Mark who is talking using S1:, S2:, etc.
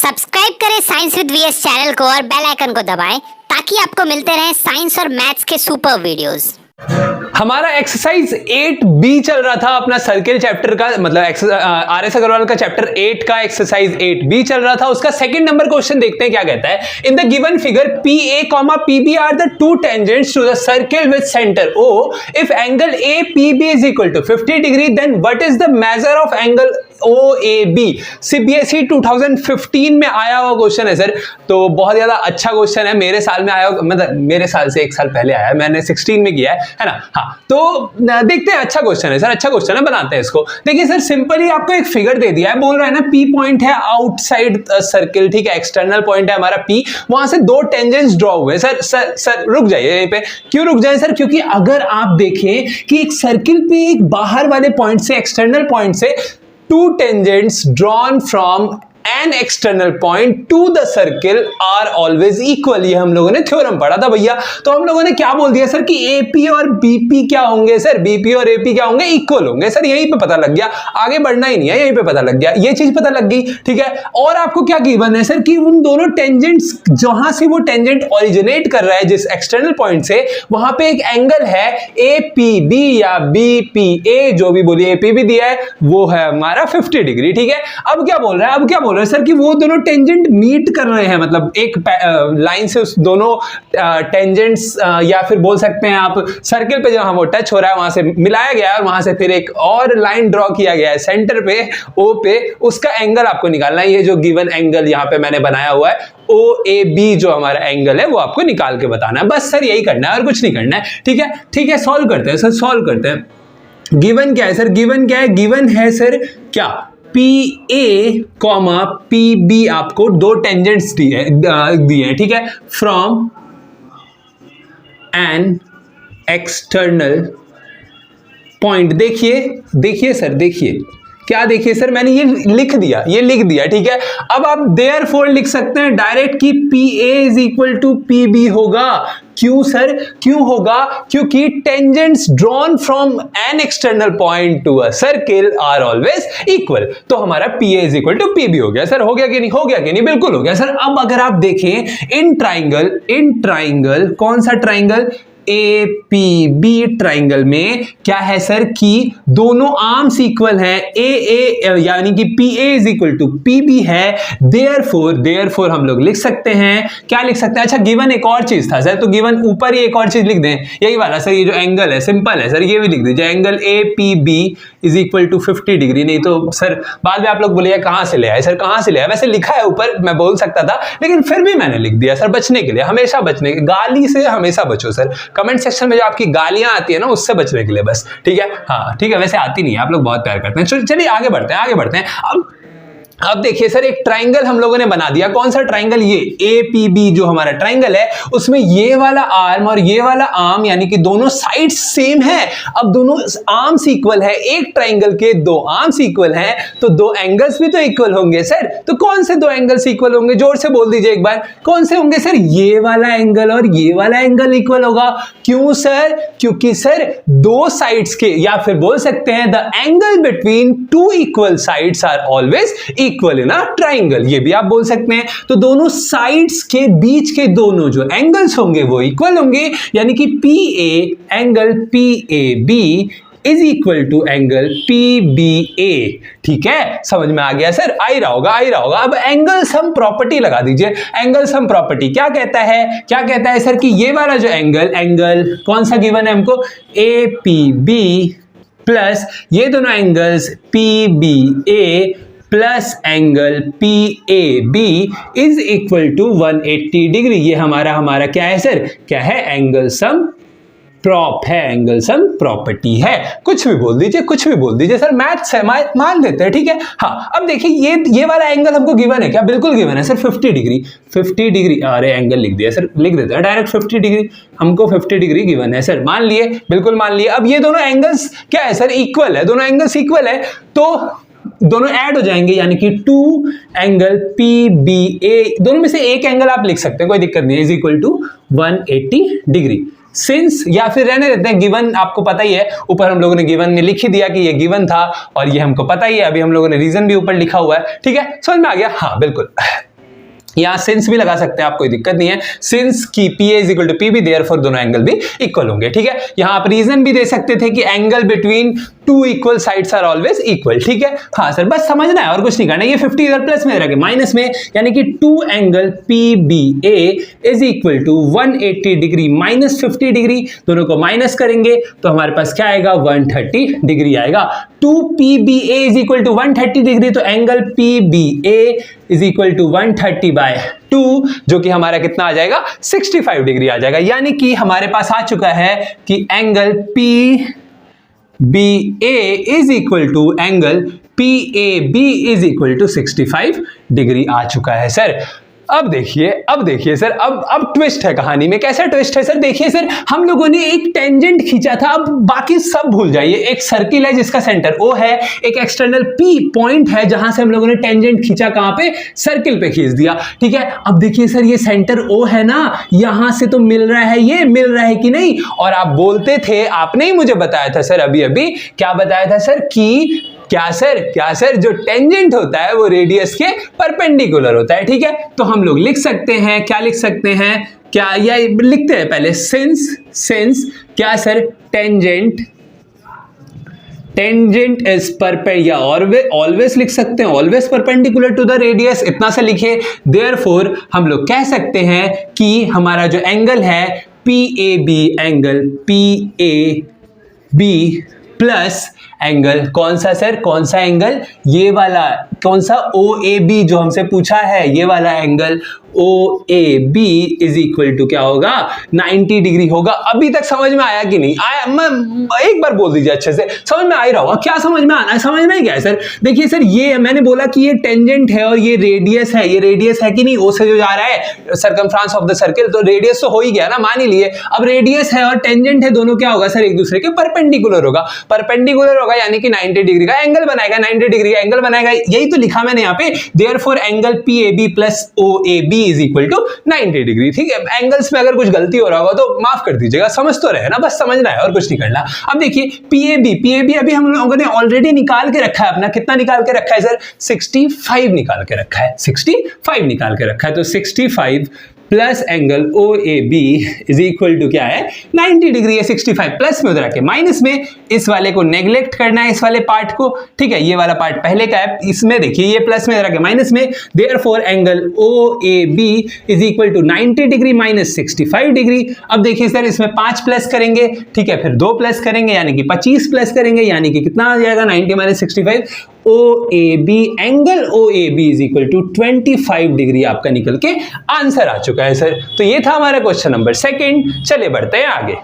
S1: Subscribe करें science with VS channel को और बेल आइकन को दबाएं ताकि आपको मिलते रहें साइंस और मैथ्स के सुपर वीडियोस।
S2: हमारा एक्सरसाइज 8B चल रहा था अपना सर्किल चैप्टर का, मतलब आर.एस. अग्रवाल का चैप्टर 8 का एक्सरसाइज 8B चल रहा था। उसका सेकंड नंबर क्वेश्चन देखते हैं क्या कहता है। In the given figure PA, PB are the two tangents to the circle with centre O। If angle APB is equal to 50 degree then what is the measure of angle OAB। CBSE 2015 में आया हुआ question है sir, तो बहुत ज्यादा अच्छा question है। मेरे साल में आया, मतलब मेरे साल से एक साल पहले आया, मैंने 16 में किया है ना। हाँ, तो देखते हैं, अच्छा क्वेश्चन है सर, अच्छा क्वेश्चन है, बनाते हैं इसको। देखिए सर, सिंपली आपको एक फिगर दे दिया है, बोल रहा है ना P पॉइंट है आउटसाइड सर्किल, ठीक है, एक्सटर्नल पॉइंट है हमारा P, वहां से दो टेंजेंट्स ड्रॉ हुए। सर रुक जाइए यहीं पे। क्यों रुक जाए सर? क्योंकि अगर आप देखें कि एक सर्किल पे एक बाहर वाले पॉइंट से, एक्सटर्नल पॉइंट से two tangents drawn from an external point to the circle are always equal। ये हम लोगों ने थ्योरम पढ़ा था भैया। तो हम लोगों ने क्या बोल दिया सर कि AP और BP क्या होंगे सर? BP और AP क्या होंगे? इक्वल होंगे सर। यहीं पे पता लग गया, आगे बढ़ना ही नहीं है, यहीं पे पता लग गया, ये चीज पता लग गई, ठीक है। और आपको क्या गिवन है सर कि उन दोनों टेंजेंट्स, जहां से वो टेंजेंट ओरिजिनेट कर रहा है जिस एक्सटर्नल पॉइंट से, वहां पे एक एंगल है APB या BPA, जो भी बोलिए, APB दिया है वो है हमारा 50 डिग्री, ठीक है। अब क्या बोल रहा है? अब क्या बोल रहा है सर कि वो दोनों टेंजेंट मीट कर रहे हैं, मतलब एक लाइन से उस दोनों टेंजेंट्स, या फिर बोल सकते हैं आप सर्किल पे जहां वो टच हो रहा है वहां से मिलाया गया है और वहां से फिर एक और लाइन ड्रॉ किया गया है सेंटर पे O पे, उसका एंगल आपको निकालना है। ये जो गिवन एंगल यहां पे मैंने बनाया हुआ है OAB, जो हमारा एंगल है वो आपको निकाल के बताना है। बस सर यही करना है और कुछ नहीं करना है, ठीक है। ठीक है, सॉल्व करते हैं सर, सॉल्व करते हैं। गिवन क्या है सर? गिवन क्या है? गिवन है सर क्या, PA, PB आपको दो टेंजेंट्स दिए हैं, ठीक है, फ्रॉम एन एक्सटर्नल पॉइंट। देखिए सर, देखिए क्या, देखिए सर, मैंने ये लिख दिया, ठीक है। अब आप देयरफॉर लिख सकते हैं डायरेक्ट कि PA is equal to PB होगा। क्यों सर? क्यों होगा? क्योंकि tangents drawn from an external point to a circle are always equal. तो हमारा PA is equal to PB हो गया सर। हो गया कि नहीं? हो गया कि नहीं? बिल्कुल हो गया सर। अब अगर आप देखें इन ट्राइंगल, कौन सा ट्राइंगल? APB ट्राइंगल में क्या है सर कि दोनों आर्म्स इक्वल हैं, AA यानी कि PA is equal to PB है। देयरफॉर हम लोग लिख सकते हैं, क्या लिख सकते हैं? अच्छा, गिवन एक और चीज था सर, तो गिवन ऊपर ही एक और चीज लिख दें, यही वाला सर, ये जो एंगल है सिंपल है सर, ये भी लिख दीजिए, angle APB is equal to 50 degree. नहीं तो सर बाद में आप लोग बोलिए कहां से ले आए सर, कहां से ले आए? वैसे लिखा है ऊपर, मैं बोल सकता था, लेकिन फिर भी मैंने लिख दिया सर, बचने के लिए, हमेशा बचने के, गाली से हमेशा बचो सर। कमेंट सेक्शन में जो आपकी गालियां आती है ना, उससे बचने के लिए बस, ठीक है। हाँ ठीक है, वैसे आती नहीं है, आप लोग बहुत प्यार करते हैं। चलिए आगे बढ़ते हैं। अब देखिए सर, एक ट्राइंगल हम लोगों ने बना दिया। कौन सा ट्राइंगल? ये APB जो हमारा ट्राइंगल है, उसमें ये वाला आर्म और ये वाला आर्म यानी कि दोनों साइड्स सेम है। अब दोनों आर्म्स इक्वल है, एक ट्राइंगल के दो आर्म्स इक्वल हैं, तो दो एंगल्स भी तो इक्वल होंगे सर। तो कौन से दो एंगल्स इक्वल होंगे? जोर से बोल दीजिए एक बार, कौन से होंगे सर? ये वाला एंगल और ये वाला एंगल इक्वल होगा। क्यों सर? क्योंकि सर दो साइड्स के, या फिर बोल सकते हैं the angle between two equal sides are always equal in a triangle, ये भी आप बोल सकते हैं। तो दोनों साइड्स के बीच के दोनों जो एंगल्स होंगे वो इक्वल होंगे, यानी कि PA, angle PAB is equal to angle PBA, ठीक है। समझ में आ गया सर? आ ही रहा होगा। अब एंगल सम प्रॉपर्टी लगा दीजिए। एंगल सम प्रॉपर्टी क्या कहता है सर कि ये वाला जो एंगल कौन सा गिवन है हमको? APB प्लस ये दोनों angles PBA plus angle PAB is equal to 180 degree. ये हमारा क्या है सर? क्या है? Angle sum angle sum property है। कुछ भी बोल दीजिए सर, मैथ्स है, मान लेते हैं, ठीक है। हाँ, अब देखिए ये वाला एंगल हमको गिवन है क्या? बिल्कुल गिवन है सर, 50 डिग्री। अरे एंगल लिख दिया सर, लिख देते हैं डायरेक्ट 50 डिग्री, हमको 50 डिग्री गिवन है सर, मान लिए, बिल्कुल मान लिए। अब ये दोनों एंगल्स क्या है सर? इक्वल है, दोनों एंगल्स इक्वल है, तो दोनों ऐड हो जाएंगे, यानी कि 2 एंगल PBA, दोनों में से एक एंगल आप लिख सकते हैं, कोई दिक्कत नहीं है, is equal to 180 degree. Since, या फिर रहने देते हैं, गिवन आपको पता ही है, ऊपर हम लोगों ने गिवन में लिख ही दिया कि ये गिवन था और ये हमको पता ही है, अभी हम लोगों ने रीजन भी ऊपर लिखा हुआ है, ठीक है। समझ में आ गया? हाँ बिल्कुल। यहाँ सिंस भी लगा सकते हैं आप, कोई दिक्कत नहीं है। सिंस की P A is equal to P B, therefore दोनों एंगल भी इक्वल होंगे, ठीक है। यहाँ आप रीजन भी दे सकते थे कि angle between two equal sides are always equal, ठीक है। हाँ सर, बस समझना है और कुछ नहीं करना। ये 50 इधर प्लस में रखे माइनस में, यानी कि two angle P B A is equal to 180 degree minus 50 degree, दोनों को माइनस करेंगे तो हमारे पास क्या आएगा, 130 डिग्री आएगा। Two P B A is equal to 130 degree, तो angle P B A is equal to 130/2, जो कि हमारा कितना आ जाएगा, 65 डिग्री आ जाएगा। यानी कि हमारे पास आ चुका है कि angle P B A is equal to angle P A B is equal to 65 degree आ चुका है सर। अब देखिए सर, अब ट्विस्ट है कहानी में। कैसा ट्विस्ट है सर, देखिए सर, हम लोगों ने एक टेंजेंट खींचा था, अब बाकी सब भूल जाइए। एक सर्किल है जिसका सेंटर O है, एक एक्सटर्नल P पॉइंट है जहां से हम लोगों ने टेंजेंट खींचा, कहां पे, सर्किल पे खींच दिया, ठीक है। अब देखिए सर, ये सेंटर O है ना, यहां से तो मिल रहा है, ये मिल रहा है कि नहीं। और आप बोलते थे, आपने ही मुझे बताया था सर अभी क्या बताया था सर, कि क्या सर जो टेंजेंट होता है वो रेडियस के परपेंडिकुलर होता है, ठीक है। तो हम लोग लिख सकते हैं, क्या लिख सकते हैं, क्या या लिखते हैं पहले, सिंस क्या सर, टेंजेंट इज या ऑलवेज लिख सकते हैं, always perpendicular to the radius, इतना सा लिखे। देयरफॉर हम लोग कह सकते हैं कि हमारा जो एंगल है P A B, angle P A B plus angle कौन सा सर, कौन सा एंगल, ये वाला, कौन सा, ओ ए बी जो हमसे पूछा है, ये वाला angle O A B is equal to क्या होगा, 90 डिग्री होगा। अभी तक समझ में आया कि नहीं आया, मैं एक बार बोल दीजिए अच्छे से, समझ में आ ही रहा होगा। क्या समझ में आना है, समझना ही क्या है सर। देखिए सर, ये मैंने बोला कि ये टेंजेंट है और ये रेडियस है, ये रेडियस है कि नहीं, ओ से जो जा रहा है सर्कमफ्रेंस ऑफ द सर्किल, तो रेडियस तो हो ही गया ना, मान ही लिए। अब रेडियस है और टेंजेंट है, दोनों क्या होगा सर, एक दूसरे के परपेंडिकुलर होगा, यानी कि 90 डिग्री का एंगल बनाएगा, 90 डिग्री का एंगल बनाएगा। यही तो लिखा मैंने यहाँ पे, therefore angle P A B plus O A B is equal to 90 degree, ठीक है। एंगल्स में अगर कुछ गलती हो रहा होगा तो माफ कर दीजिएगा, समझ तो रहे ना, बस समझना है और कुछ नहीं करना। अब देखिए पीएबी अभी हम लोगों ने ऑलरेडी निकाल के रखा है अपना, कितना निकाल के रखा है सर, 65 निकाल के रखा है, 65 निकाल के रखा है। तो 65 plus angle O A B is equal to क्या है, 90 डिग्री है। 65 प्लस में उधर आके माइनस में, इस वाले को नेग्लेक्ट करना है, इस वाले पार्ट को, ठीक है। ये वाला पार्ट पहले का है, इसमें देखिए ये प्लस में उधर आके माइनस में, therefore angle O A B is equal to 90 degree minus 65 degree. अब देखिए सर, इसमें 5 प्लस करेंगे, ठीक है, फिर 2 प्लस करेंगे यानी कि 25 प्लस करेंगे, यानी कि कितना आ जाएगा, 90 minus 65, O A B, angle O A B is equal to 25 degree आपका निकल के आंसर आ चुका है सर। तो ये था हमारा क्वेश्चन नंबर 2। चलिए बढ़ते हैं आगे।